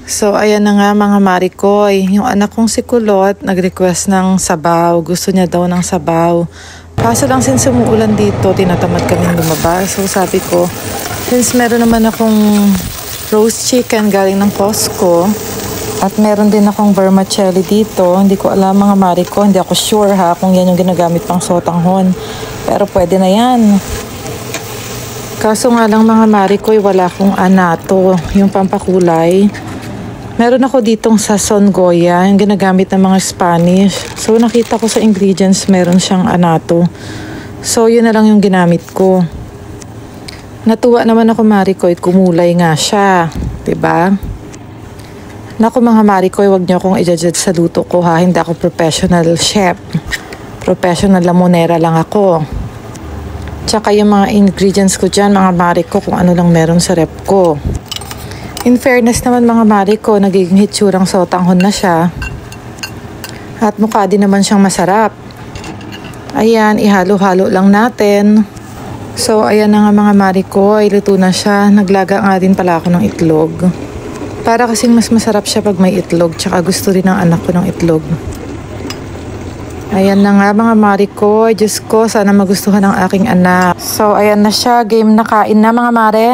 So, ayan na nga mga Marikoy. Yung anak kong si Kulot, nag-request ng sabaw. Gusto niya daw ng sabaw. Kaso lang since umuulan dito, tinatamad kaming lumabas. So, sabi ko, since meron naman akong roast chicken galing ng Costco, at meron din akong vermicelli dito, hindi ko alam mga Mariko, hindi ako sure ha kung yan yung ginagamit pang sotanghon. Pero pwede na yan. Kaso nga lang mga Marikoy, wala akong anato, yung pampakulay. Meron ako ditong sazon Goya, yung ginagamit ng mga Spanish. So nakita ko sa ingredients meron siyang anato. So yun na lang yung ginamit ko. Natuwa naman ako Marikoy, kumulay nga siya, 'di ba? Naku mga Marikoy, wag niyo akong i-judge sa luto ko ha, hindi ako professional chef. Professional lamonera lang ako. Tsaka yung mga ingredients ko dyan mga Mariko, kung ano lang meron sa rep ko. In fairness naman mga Mariko, nagiging hitsurang sotanghon na siya. At mukha din naman siyang masarap. Ayan, ihalo-halo lang natin. So, ayan na nga mga Mariko, luto na siya. Naglaga nga din pala ako ng itlog. Para kasing mas masarap siya pag may itlog. Tsaka gusto rin ng anak ko ng itlog. Ayan na nga mga Mariko. Diyos ko, sana magustuhan ng aking anak. So, ayan na siya. Game na, kain na mga Mare.